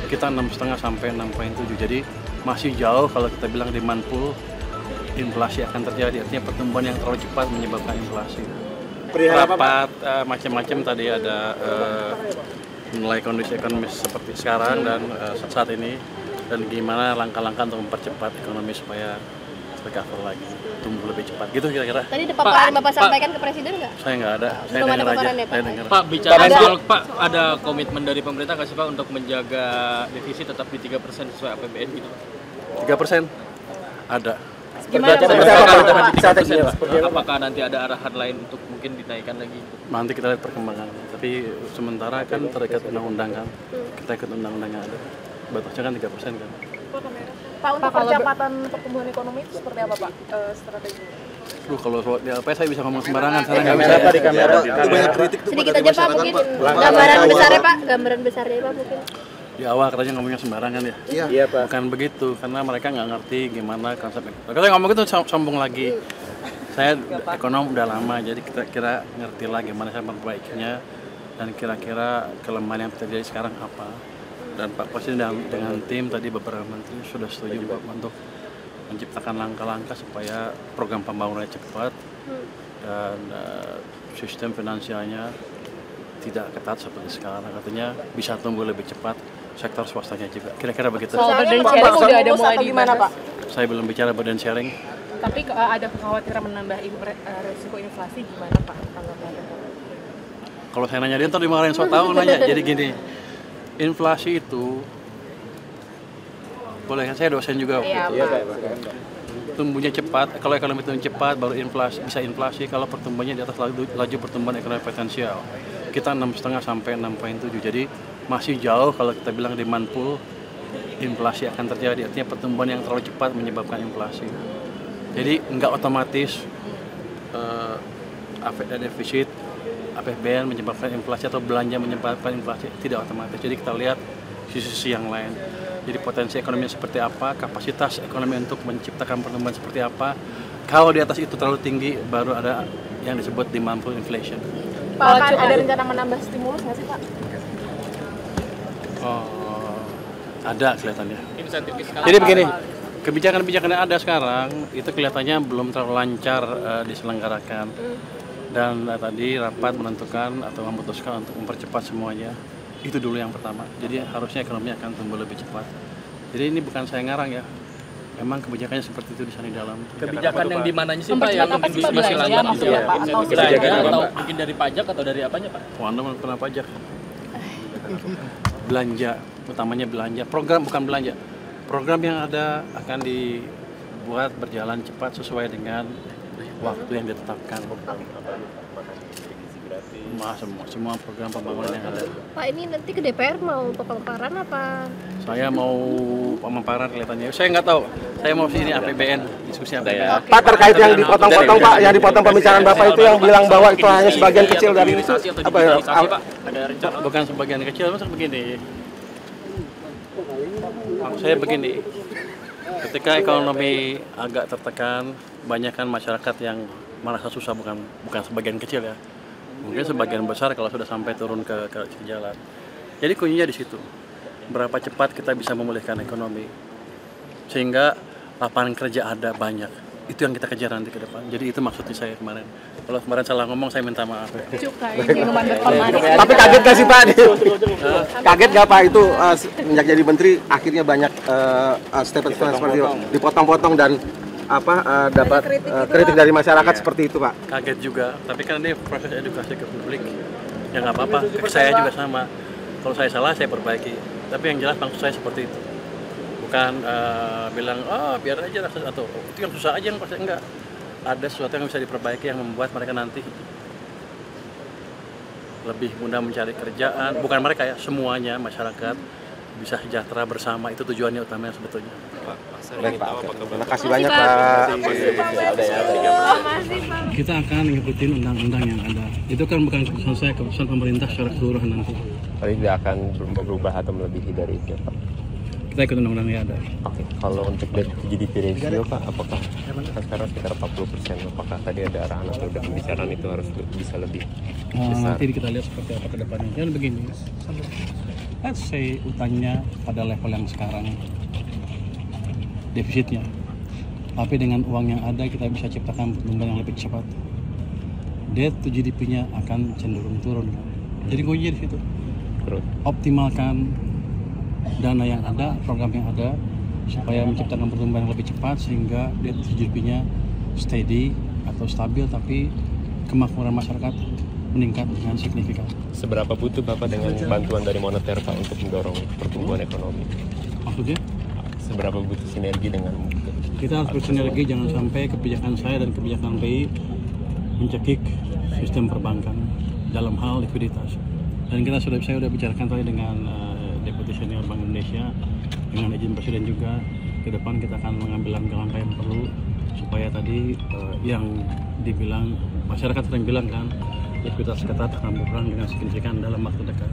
kita 6,5 sampai 6,7. Jadi masih jauh kalau kita bilang demand pull, inflasi akan terjadi. Artinya pertumbuhan yang terlalu cepat menyebabkan inflasi. Rapat macam-macam tadi ada menilai kondisi ekonomi seperti sekarang dan saat ini, dan gimana langkah-langkah untuk mempercepat ekonomi supaya recover lagi, tumbuh lebih cepat gitu kira-kira. Tadi paparan Bapak sampaikan ke Presiden nggak? Saya nggak ada, saya Belum ada dengar aja. paparan ya, Pak? Saya dengar. Pak, bicara soal Pak, ada komitmen dari pemerintah nggak sih Pak untuk menjaga defisit tetap di 3% sesuai APBN gitu? 3% ada. Gimana Apakah nanti ada arahan lain untuk mungkin dinaikkan lagi? Nanti kita lihat perkembangan. Tapi sementara kan terikat undang-undang kan. Kita ikut undang-undang yang ada. Batasnya kan 3% kan. Pak, untuk percepatan pertumbuhan ekonomi itu seperti apa Pak strateginya? Kalau soal DLP saya bisa ngomong sembarangan, saya nggak bisa. Di kamera banyak kritik tuh sedikit dari aja Pak, masyarakat, mungkin Pak. gambaran besarnya Pak, gambaran besarnya Pak mungkin. Di awal katanya ngomongnya sembarangan ya. Iya Pak. Bukan begitu, karena mereka nggak ngerti gimana konsep. Kalau ngomong itu sombong lagi. Saya ekonom udah lama, jadi kita kira ngerti lah gimana saya memperbaikinya dan kira-kira kelemahan yang terjadi sekarang apa. Dan Pak Presiden dengan tim tadi beberapa menteri sudah setuju Pak untuk menciptakan langkah-langkah supaya program pembangunannya cepat dan sistem finansialnya tidak ketat seperti sekarang. Artinya bisa tumbuh lebih cepat, sektor swastanya juga. Kira-kira begitu. Soal burden sharing udah ada mulai gimana Pak? Saya belum bicara burden sharing. Tapi ada kekhawatiran menambah resiko inflasi gimana Pak? Kalau saya nanya dia ntar dimarahin so tau nanya. Jadi gini, inflasi itu boleh kan, saya dosen juga. Iya Pak. Tumbuhnya cepat, kalau ekonomi tumbuh cepat baru bisa inflasi kalau pertumbuhannya di atas laju pertumbuhan ekonomi potensial. Kita 6,5 sampai 6,7. Jadi masih jauh kalau kita bilang demand pull, inflasi akan terjadi. Artinya pertumbuhan yang terlalu cepat menyebabkan inflasi. Jadi nggak otomatis defisit APBN menyebabkan inflasi atau belanja menyebabkan inflasi, tidak otomatis. Jadi kita lihat sisi-sisi yang lain. Jadi potensi ekonomi seperti apa, kapasitas ekonomi untuk menciptakan pertumbuhan seperti apa. Kalau di atas itu terlalu tinggi, baru ada yang disebut demand pull inflation. Pak, ada rencana menambah stimulus nggak sih Pak? Oh, ada kelihatannya. Insentif fiskal. Jadi begini, kebijakan-kebijakan yang ada sekarang itu kelihatannya belum terlalu lancar diselenggarakan. Dan tadi rapat menentukan atau memutuskan untuk mempercepat semuanya. Itu dulu yang pertama. Jadi harusnya ekonomi akan tumbuh lebih cepat. Jadi ini bukan saya ngarang ya. Memang kebijakannya seperti itu di sana di dalam. Kebijakan yang di mananya sih Pak yang mungkin masih langgar gitu ya? Atau mungkin dari pajak atau dari apanya Pak? Anda pernah pajak. Belanja, utamanya belanja. Program bukan belanja. Program yang ada akan dibuat berjalan cepat sesuai dengan waktu yang ditetapkan. Semua program pembangunan yang ada. Pak, ini nanti ke DPR mau pemaparan apa? Saya mau pemaparan kelihatannya. Saya nggak tahu. Saya mau sini APBN, diskusi APBN. Pak, terkait yang dipotong-potong Pak, yang dipotong pembicaraan Bapak itu yang bilang bahwa itu hanya sebagian kecil dari itu apa ya? Ada rencana? Bukan sebagian kecil, maksud begini. Maksud saya begini. Ketika ekonomi agak tertekan, banyak kan masyarakat yang merasa susah, bukan sebagian kecil ya. Mungkin sebagian besar kalau sudah sampai turun ke jalan. Jadi kuncinya di situ. Berapa cepat kita bisa memulihkan ekonomi sehingga lapangan kerja ada banyak. Itu yang kita kejar nanti ke depan. Jadi itu maksudnya saya kemarin. Kalau kemarin salah ngomong saya minta maaf. Cukai minuman berpemanis. Tapi kaget gak sih Pak? Kaget gak Pak itu sejak jadi menteri akhirnya banyak statement seperti itu dipotong-potong dan dapat kritik dari masyarakat seperti itu Pak. Kaget juga, tapi kan ini proses edukasi ke publik. Ya nggak apa-apa, ke saya juga sama. Kalau saya salah saya perbaiki. Tapi yang jelas maksud saya seperti itu. Bukan bilang, biar aja atau itu yang susah aja yang pasti enggak. Ada sesuatu yang bisa diperbaiki yang membuat mereka nanti lebih mudah mencari kerjaan. Bukan mereka ya, semuanya masyarakat bisa sejahtera bersama, itu tujuannya utamanya sebetulnya. Baik Pak, terima kasih banyak Pak. Kita akan ngikutin undang-undang yang ada. Itu kan bukan keputusan saya, keputusan pemerintah secara keseluruhan nanti. Tapi tidak akan berubah atau melebihi dari itu Pak? Kita ikut undang-undang yang ada. Oke, kalau untuk GDP ratio Pak, apakah sekarang sekitar 40%? Apakah tadi ada arahan atau ada pembicaraan itu harus bisa lebih besar? Nanti kita lihat seperti apa ke depannya. Kan begini. let's say utangnya pada level yang sekarang, defisitnya, tapi dengan uang yang ada kita bisa ciptakan pertumbuhan yang lebih cepat, debt to GDP-nya akan cenderung turun. Jadi kuncinya di situ. Optimalkan dana yang ada, program yang ada, supaya menciptakan pertumbuhan yang lebih cepat sehingga debt to GDP-nya steady atau stabil, tapi kemakmuran masyarakat meningkat dengan signifikan. Seberapa butuh Bapak dengan bantuan dari moneter Pak untuk mendorong pertumbuhan ekonomi? Maksudnya? Seberapa butuh sinergi dengan Kita harus bersinergi, jangan sampai kebijakan saya dan kebijakan BI mencekik sistem perbankan dalam hal likuiditas. Dan saya sudah bicarakan tadi dengan Deputi Senior Bank Indonesia, dengan izin Presiden juga, ke depan kita akan mengambil langkah-langkah yang perlu supaya tadi yang dibilang masyarakat sering bilang kan, likuiditas ketat akan berkurang dengan signifikan dalam waktu dekat.